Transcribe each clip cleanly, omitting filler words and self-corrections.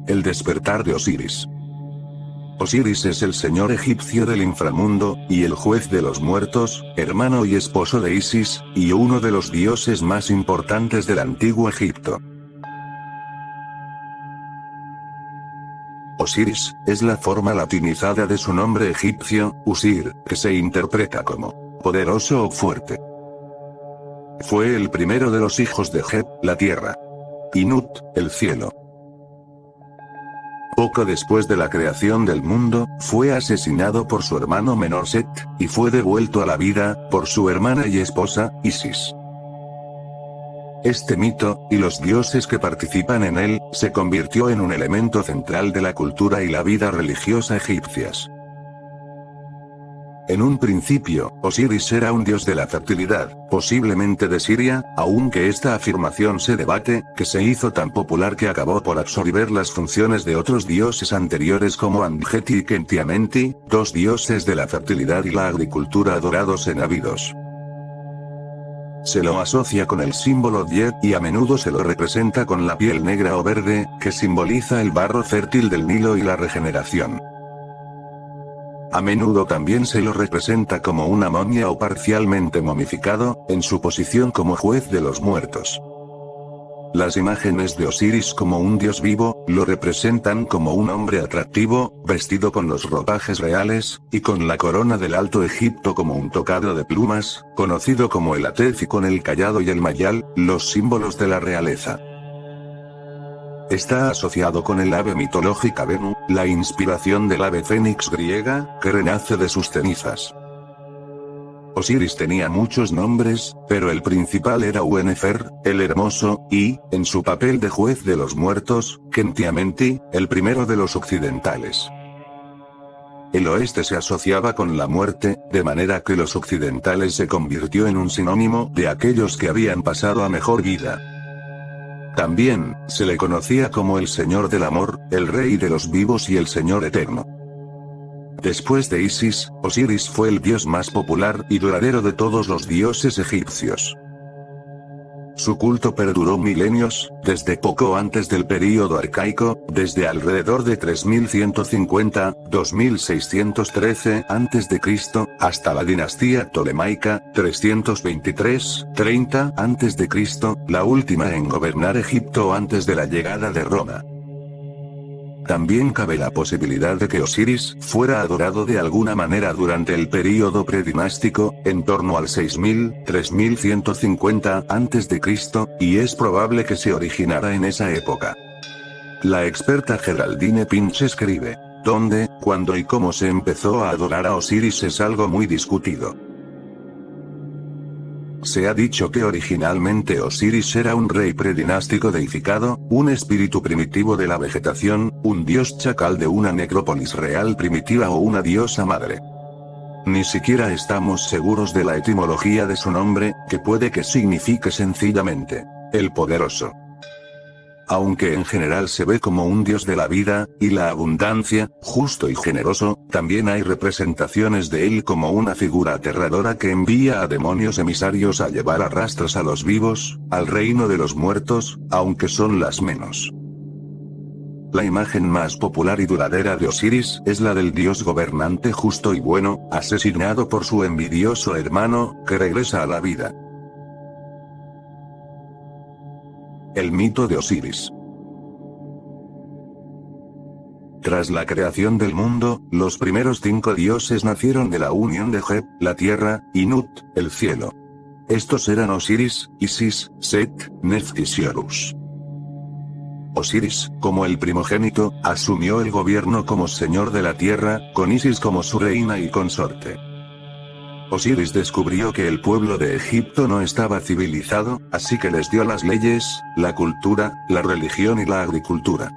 El despertar de Osiris. Osiris es el señor egipcio del inframundo, y el juez de los muertos, hermano y esposo de Isis, y uno de los dioses más importantes del antiguo Egipto. Osiris, es la forma latinizada de su nombre egipcio, Usir, que se interpreta como poderoso o fuerte. Fue el primero de los hijos de Heb, la tierra, y Nut, el cielo. Poco después de la creación del mundo, fue asesinado por su hermano menor Set, y fue devuelto a la vida, por su hermana y esposa, Isis. Este mito, y los dioses que participan en él, se convirtió en un elemento central de la cultura y la vida religiosa egipcias. En un principio, Osiris era un dios de la fertilidad, posiblemente de Siria, aunque esta afirmación se debate, que se hizo tan popular que acabó por absorber las funciones de otros dioses anteriores como Amdjeti y Khentiamenti, dos dioses de la fertilidad y la agricultura adorados en Abidos. Se lo asocia con el símbolo Yed y a menudo se lo representa con la piel negra o verde, que simboliza el barro fértil del Nilo y la regeneración. A menudo también se lo representa como una momia o parcialmente momificado, en su posición como juez de los muertos. Las imágenes de Osiris como un dios vivo, lo representan como un hombre atractivo, vestido con los ropajes reales, y con la corona del Alto Egipto como un tocado de plumas, conocido como el atef y con el cayado y el mayal, los símbolos de la realeza. Está asociado con el ave mitológica Venu, la inspiración del ave fénix griega, que renace de sus cenizas. Osiris tenía muchos nombres, pero el principal era Uenefer, el hermoso, y, en su papel de juez de los muertos, Khentiamenti, el primero de los occidentales. El oeste se asociaba con la muerte, de manera que los occidentales se convirtió en un sinónimo de aquellos que habían pasado a mejor vida. También, se le conocía como el Señor del Amor, el Rey de los vivos y el Señor Eterno. Después de Isis, Osiris fue el dios más popular y duradero de todos los dioses egipcios. Su culto perduró milenios, desde poco antes del período arcaico, desde alrededor de 3150-2613 a.C., hasta la dinastía Ptolemaica, 323-30 a.C., la última en gobernar Egipto antes de la llegada de Roma. También cabe la posibilidad de que Osiris fuera adorado de alguna manera durante el período predinástico, en torno al 6000-3150 a.C., y es probable que se originara en esa época. La experta Geraldine Pinch escribe: ¿dónde, cuándo y cómo se empezó a adorar a Osiris es algo muy discutido. Se ha dicho que originalmente Osiris era un rey predinástico deificado, un espíritu primitivo de la vegetación, un dios chacal de una necrópolis real primitiva o una diosa madre. Ni siquiera estamos seguros de la etimología de su nombre, que puede que signifique sencillamente, el poderoso. Aunque en general se ve como un dios de la vida, y la abundancia, justo y generoso, también hay representaciones de él como una figura aterradora que envía a demonios emisarios a llevar a rastros a los vivos, al reino de los muertos, aunque son las menos. La imagen más popular y duradera de Osiris es la del dios gobernante justo y bueno, asesinado por su envidioso hermano, que regresa a la vida. El mito de Osiris. Tras la creación del mundo, los primeros 5 dioses nacieron de la unión de Heb, la tierra, y Nut, el cielo. Estos eran Osiris, Isis, Set, Nephthys y Horus. Osiris, como el primogénito, asumió el gobierno como señor de la tierra, con Isis como su reina y consorte. Osiris descubrió que el pueblo de Egipto no estaba civilizado, así que les dio las leyes, la cultura, la religión y la agricultura.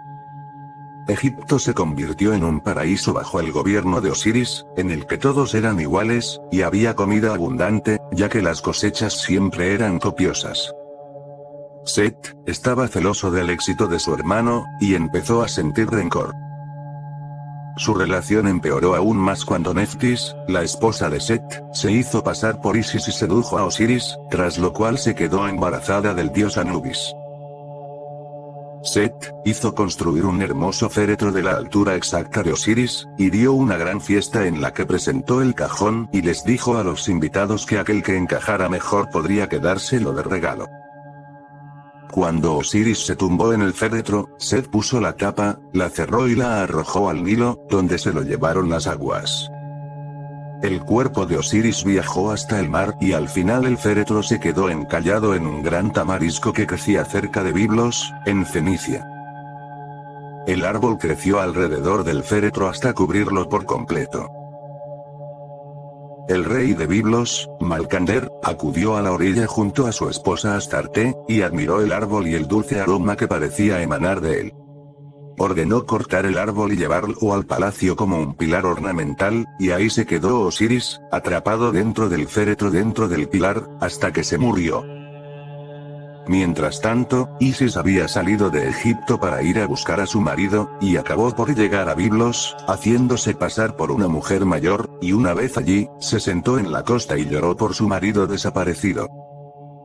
Egipto se convirtió en un paraíso bajo el gobierno de Osiris, en el que todos eran iguales, y había comida abundante, ya que las cosechas siempre eran copiosas. Set estaba celoso del éxito de su hermano, y empezó a sentir rencor. Su relación empeoró aún más cuando Nephthys, la esposa de Set, se hizo pasar por Isis y sedujo a Osiris, tras lo cual se quedó embarazada del dios Anubis. Set hizo construir un hermoso féretro de la altura exacta de Osiris, y dio una gran fiesta en la que presentó el cajón y les dijo a los invitados que aquel que encajara mejor podría quedárselo de regalo. Cuando Osiris se tumbó en el féretro, Set puso la tapa, la cerró y la arrojó al Nilo, donde se lo llevaron las aguas. El cuerpo de Osiris viajó hasta el mar y al final el féretro se quedó encallado en un gran tamarisco que crecía cerca de Biblos, en Fenicia. El árbol creció alrededor del féretro hasta cubrirlo por completo. El rey de Biblos, Malcander, acudió a la orilla junto a su esposa Astarte, y admiró el árbol y el dulce aroma que parecía emanar de él. Ordenó cortar el árbol y llevarlo al palacio como un pilar ornamental, y ahí se quedó Osiris, atrapado dentro del féretro dentro del pilar, hasta que se murió. Mientras tanto, Isis había salido de Egipto para ir a buscar a su marido, y acabó por llegar a Biblos, haciéndose pasar por una mujer mayor, y una vez allí, se sentó en la costa y lloró por su marido desaparecido.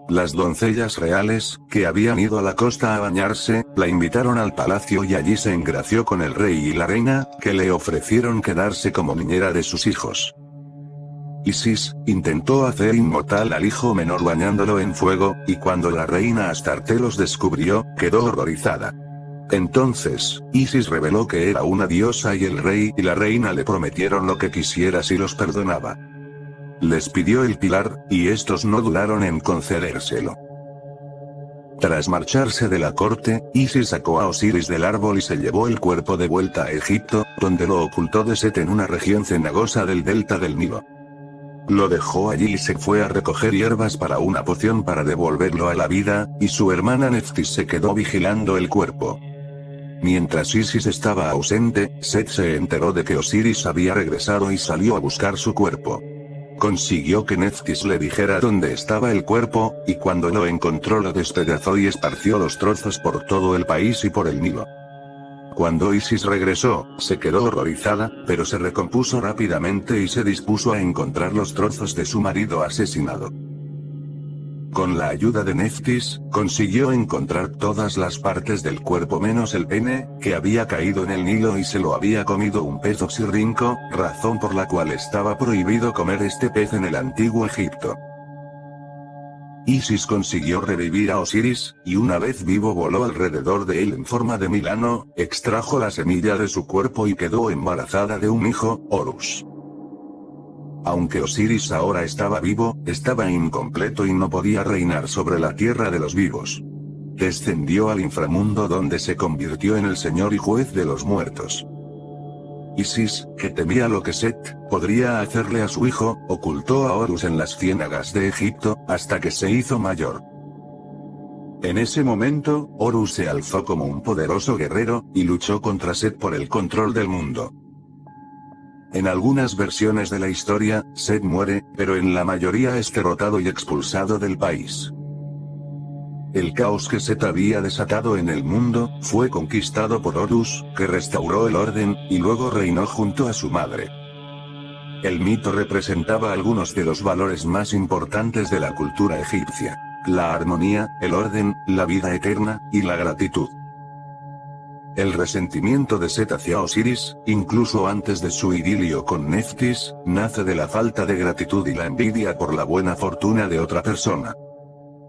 Las doncellas reales, que habían ido a la costa a bañarse, la invitaron al palacio y allí se engració con el rey y la reina, que le ofrecieron quedarse como niñera de sus hijos. Isis intentó hacer inmortal al hijo menor bañándolo en fuego, y cuando la reina Astarte los descubrió, quedó horrorizada. Entonces, Isis reveló que era una diosa y el rey y la reina le prometieron lo que quisiera si los perdonaba. Les pidió el pilar, y estos no dudaron en concedérselo. Tras marcharse de la corte, Isis sacó a Osiris del árbol y se llevó el cuerpo de vuelta a Egipto, donde lo ocultó de Set en una región cenagosa del delta del Nilo. Lo dejó allí y se fue a recoger hierbas para una poción para devolverlo a la vida, y su hermana Neftis se quedó vigilando el cuerpo. Mientras Isis estaba ausente, Set se enteró de que Osiris había regresado y salió a buscar su cuerpo. Consiguió que Neftis le dijera dónde estaba el cuerpo, y cuando lo encontró lo despedazó y esparció los trozos por todo el país y por el Nilo. Cuando Isis regresó, se quedó horrorizada, pero se recompuso rápidamente y se dispuso a encontrar los trozos de su marido asesinado. Con la ayuda de Neftis, consiguió encontrar todas las partes del cuerpo menos el pene, que había caído en el Nilo y se lo había comido un pez oxirrinco, razón por la cual estaba prohibido comer este pez en el antiguo Egipto. Isis consiguió revivir a Osiris, y una vez vivo voló alrededor de él en forma de milano, extrajo la semilla de su cuerpo y quedó embarazada de un hijo, Horus. Aunque Osiris ahora estaba vivo, estaba incompleto y no podía reinar sobre la tierra de los vivos. Descendió al inframundo donde se convirtió en el señor y juez de los muertos. Isis, que temía lo que Set podría hacerle a su hijo, ocultó a Horus en las ciénagas de Egipto, hasta que se hizo mayor. En ese momento, Horus se alzó como un poderoso guerrero, y luchó contra Set por el control del mundo. En algunas versiones de la historia, Set muere, pero en la mayoría es derrotado y expulsado del país. El caos que Set había desatado en el mundo, fue conquistado por Horus, que restauró el orden, y luego reinó junto a su madre. El mito representaba algunos de los valores más importantes de la cultura egipcia: la armonía, el orden, la vida eterna, y la gratitud. El resentimiento de Set hacia Osiris, incluso antes de su idilio con Neftis, nace de la falta de gratitud y la envidia por la buena fortuna de otra persona.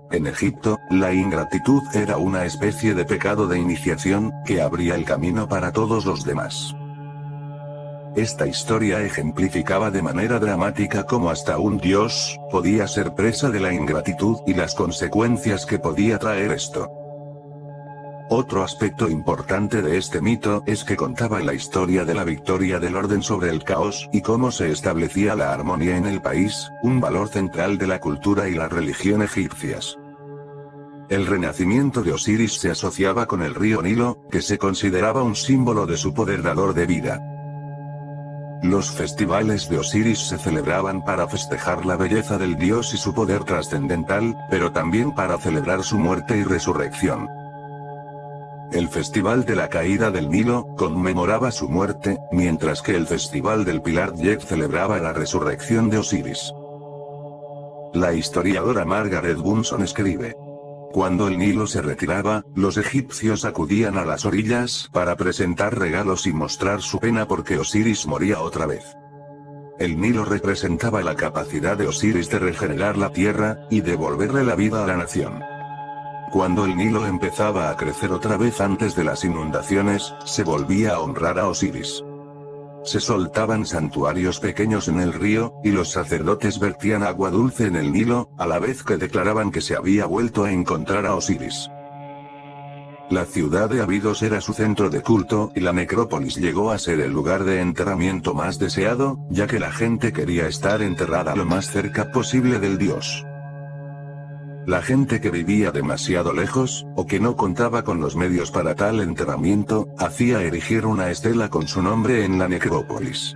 En Egipto, la ingratitud era una especie de pecado de iniciación, que abría el camino para todos los demás. Esta historia ejemplificaba de manera dramática cómo hasta un dios podía ser presa de la ingratitud y las consecuencias que podía traer esto. Otro aspecto importante de este mito es que contaba la historia de la victoria del orden sobre el caos y cómo se establecía la armonía en el país, un valor central de la cultura y la religión egipcias. El renacimiento de Osiris se asociaba con el río Nilo, que se consideraba un símbolo de su poder dador de vida. Los festivales de Osiris se celebraban para festejar la belleza del dios y su poder trascendental, pero también para celebrar su muerte y resurrección. El Festival de la Caída del Nilo conmemoraba su muerte, mientras que el Festival del Pilar Yek celebraba la resurrección de Osiris. La historiadora Margaret Bunson escribe: Cuando el Nilo se retiraba, los egipcios acudían a las orillas para presentar regalos y mostrar su pena porque Osiris moría otra vez. El Nilo representaba la capacidad de Osiris de regenerar la tierra, y devolverle la vida a la nación. Cuando el Nilo empezaba a crecer otra vez antes de las inundaciones, se volvía a honrar a Osiris. Se soltaban santuarios pequeños en el río, y los sacerdotes vertían agua dulce en el Nilo, a la vez que declaraban que se había vuelto a encontrar a Osiris. La ciudad de Abidos era su centro de culto, y la necrópolis llegó a ser el lugar de enterramiento más deseado, ya que la gente quería estar enterrada lo más cerca posible del dios. La gente que vivía demasiado lejos, o que no contaba con los medios para tal enterramiento, hacía erigir una estela con su nombre en la necrópolis.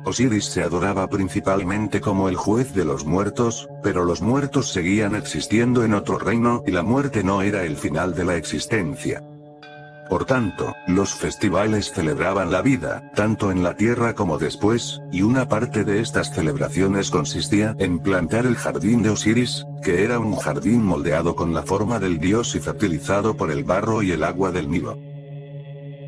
Osiris se adoraba principalmente como el juez de los muertos, pero los muertos seguían existiendo en otro reino y la muerte no era el final de la existencia. Por tanto, los festivales celebraban la vida, tanto en la tierra como después, y una parte de estas celebraciones consistía en plantar el jardín de Osiris, que era un jardín moldeado con la forma del dios y fertilizado por el barro y el agua del Nilo.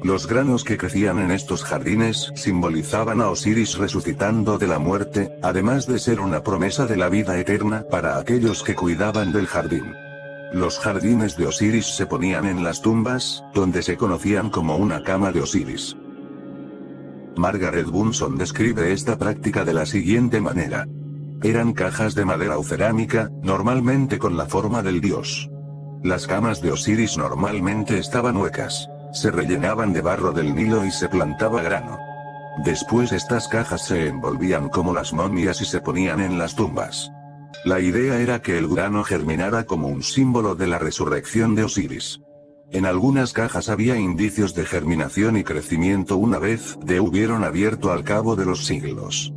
Los granos que crecían en estos jardines simbolizaban a Osiris resucitando de la muerte, además de ser una promesa de la vida eterna para aquellos que cuidaban del jardín. Los jardines de Osiris se ponían en las tumbas, donde se conocían como una cama de Osiris. Margaret Bunson describe esta práctica de la siguiente manera. Eran cajas de madera o cerámica, normalmente con la forma del dios. Las camas de Osiris normalmente estaban huecas. Se rellenaban de barro del Nilo y se plantaba grano. Después estas cajas se envolvían como las momias y se ponían en las tumbas. La idea era que el grano germinara como un símbolo de la resurrección de Osiris. En algunas cajas había indicios de germinación y crecimiento una vez de hubieron abierto al cabo de los siglos.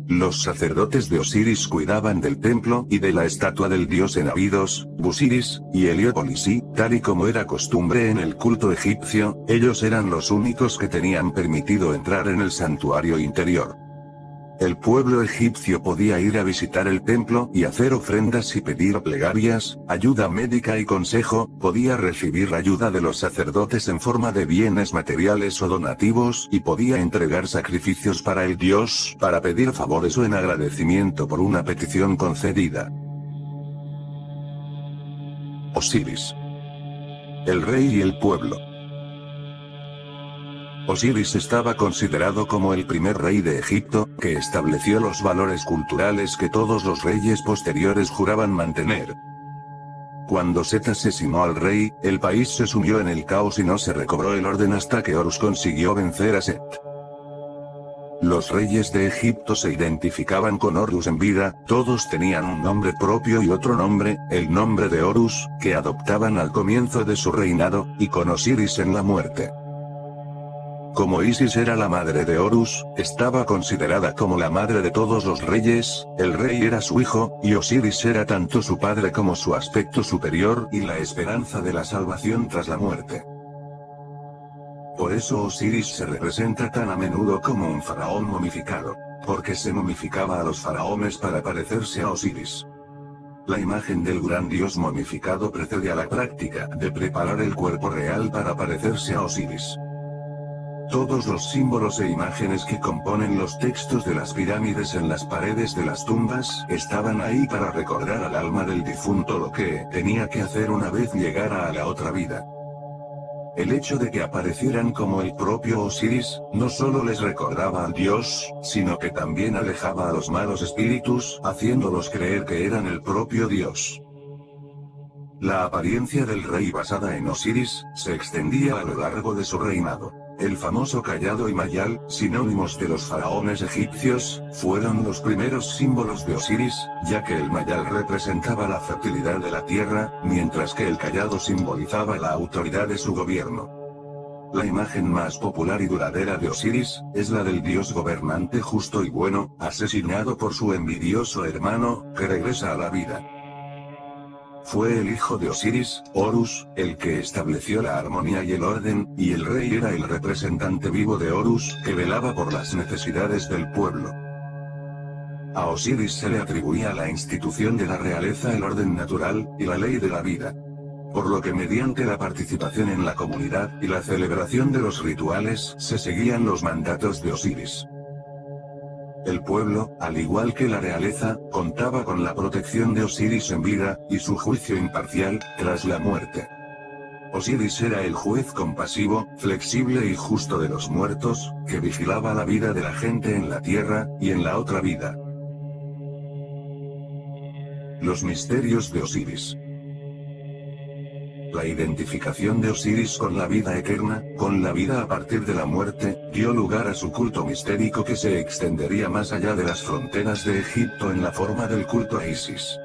Los sacerdotes de Osiris cuidaban del templo y de la estatua del dios en Abidos, Busiris, y Heliópolis y, tal y como era costumbre en el culto egipcio, ellos eran los únicos que tenían permitido entrar en el santuario interior. El pueblo egipcio podía ir a visitar el templo y hacer ofrendas y pedir plegarias, ayuda médica y consejo, podía recibir ayuda de los sacerdotes en forma de bienes materiales o donativos y podía entregar sacrificios para el dios, para pedir favores o en agradecimiento por una petición concedida. Osiris. El rey y el pueblo. Osiris estaba considerado como el primer rey de Egipto, que estableció los valores culturales que todos los reyes posteriores juraban mantener. Cuando Set asesinó al rey, el país se sumió en el caos y no se recobró el orden hasta que Horus consiguió vencer a Set. Los reyes de Egipto se identificaban con Horus en vida, todos tenían un nombre propio y otro nombre, el nombre de Horus, que adoptaban al comienzo de su reinado, y con Osiris en la muerte. Como Isis era la madre de Horus, estaba considerada como la madre de todos los reyes, el rey era su hijo, y Osiris era tanto su padre como su aspecto superior y la esperanza de la salvación tras la muerte. Por eso Osiris se representa tan a menudo como un faraón momificado, porque se momificaba a los faraones para parecerse a Osiris. La imagen del gran dios momificado precede a la práctica de preparar el cuerpo real para parecerse a Osiris. Todos los símbolos e imágenes que componen los textos de las pirámides en las paredes de las tumbas estaban ahí para recordar al alma del difunto lo que tenía que hacer una vez llegara a la otra vida. El hecho de que aparecieran como el propio Osiris, no solo les recordaba al dios, sino que también alejaba a los malos espíritus, haciéndolos creer que eran el propio dios. La apariencia del rey basada en Osiris, se extendía a lo largo de su reinado. El famoso cayado y mayal, sinónimos de los faraones egipcios, fueron los primeros símbolos de Osiris, ya que el mayal representaba la fertilidad de la tierra, mientras que el cayado simbolizaba la autoridad de su gobierno. La imagen más popular y duradera de Osiris, es la del dios gobernante justo y bueno, asesinado por su envidioso hermano, que regresa a la vida. Fue el hijo de Osiris, Horus, el que estableció la armonía y el orden, y el rey era el representante vivo de Horus, que velaba por las necesidades del pueblo. A Osiris se le atribuía la institución de la realeza, el orden natural, y la ley de la vida. Por lo que mediante la participación en la comunidad, y la celebración de los rituales, se seguían los mandatos de Osiris. El pueblo, al igual que la realeza, contaba con la protección de Osiris en vida, y su juicio imparcial, tras la muerte. Osiris era el juez compasivo, flexible y justo de los muertos, que vigilaba la vida de la gente en la tierra, y en la otra vida. Los misterios de Osiris. La identificación de Osiris con la vida eterna, con la vida a partir de la muerte, dio lugar a su culto mistérico que se extendería más allá de las fronteras de Egipto en la forma del culto a Isis.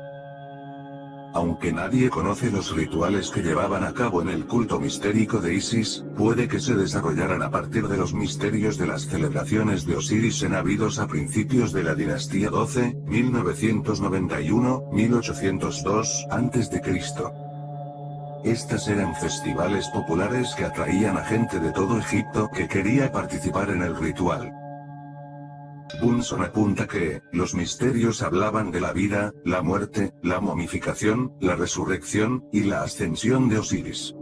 Aunque nadie conoce los rituales que llevaban a cabo en el culto mistérico de Isis, puede que se desarrollaran a partir de los misterios de las celebraciones de Osiris en Abidos a principios de la dinastía 12, 1991-1802 a.C. Estas eran festivales populares que atraían a gente de todo Egipto que quería participar en el ritual. Bunson apunta que, los misterios hablaban de la vida, la muerte, la momificación, la resurrección, y la ascensión de Osiris.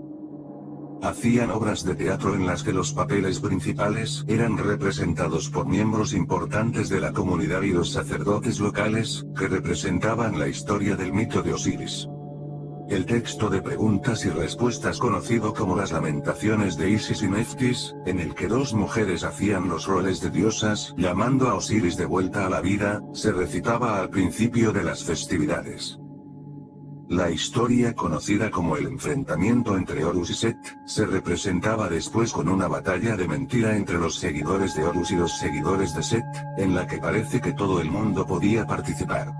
Hacían obras de teatro en las que los papeles principales eran representados por miembros importantes de la comunidad y los sacerdotes locales, que representaban la historia del mito de Osiris. El texto de preguntas y respuestas conocido como las Lamentaciones de Isis y Neftis, en el que dos mujeres hacían los roles de diosas, llamando a Osiris de vuelta a la vida, se recitaba al principio de las festividades. La historia conocida como el enfrentamiento entre Horus y Set, se representaba después con una batalla de mentira entre los seguidores de Horus y los seguidores de Set, en la que parece que todo el mundo podía participar.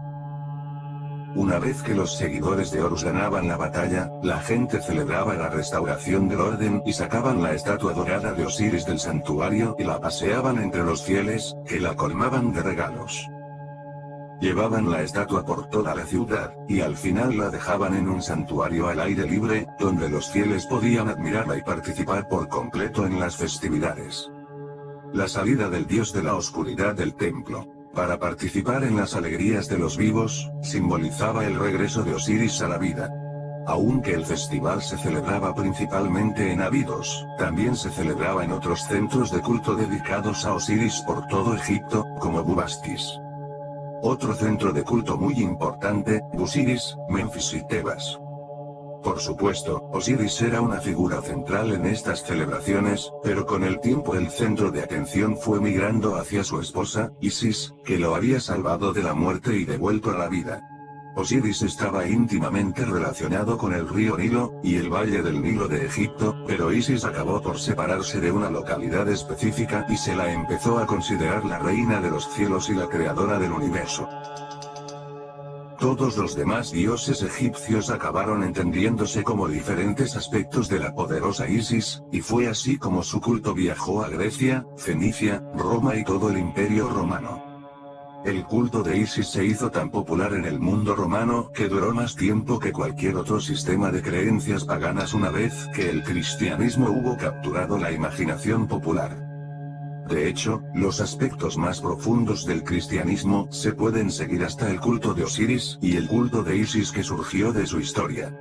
Una vez que los seguidores de Horus ganaban la batalla, la gente celebraba la restauración del orden y sacaban la estatua dorada de Osiris del santuario y la paseaban entre los fieles, que la colmaban de regalos. Llevaban la estatua por toda la ciudad, y al final la dejaban en un santuario al aire libre, donde los fieles podían admirarla y participar por completo en las festividades. La salida del dios de la oscuridad del templo, para participar en las alegrías de los vivos, simbolizaba el regreso de Osiris a la vida. Aunque el festival se celebraba principalmente en Abidos, también se celebraba en otros centros de culto dedicados a Osiris por todo Egipto, como Bubastis. Otro centro de culto muy importante, Busiris, Menfis y Tebas. Por supuesto, Osiris era una figura central en estas celebraciones, pero con el tiempo el centro de atención fue migrando hacia su esposa, Isis, que lo había salvado de la muerte y devuelto a la vida. Osiris estaba íntimamente relacionado con el río Nilo, y el valle del Nilo de Egipto, pero Isis acabó por separarse de una localidad específica y se la empezó a considerar la reina de los cielos y la creadora del universo. Todos los demás dioses egipcios acabaron entendiéndose como diferentes aspectos de la poderosa Isis, y fue así como su culto viajó a Grecia, Fenicia, Roma y todo el imperio romano. El culto de Isis se hizo tan popular en el mundo romano que duró más tiempo que cualquier otro sistema de creencias paganas una vez que el cristianismo hubo capturado la imaginación popular. De hecho, los aspectos más profundos del cristianismo se pueden seguir hasta el culto de Osiris y el culto de Isis que surgió de su historia.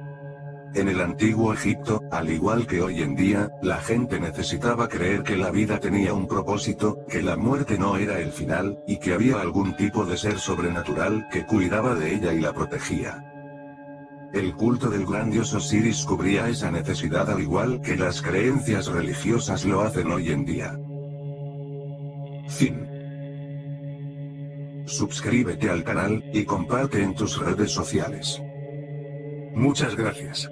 En el antiguo Egipto, al igual que hoy en día, la gente necesitaba creer que la vida tenía un propósito, que la muerte no era el final, y que había algún tipo de ser sobrenatural que cuidaba de ella y la protegía. El culto del gran dios Osiris cubría esa necesidad al igual que las creencias religiosas lo hacen hoy en día. Fin. Suscríbete al canal, y comparte en tus redes sociales. Muchas gracias.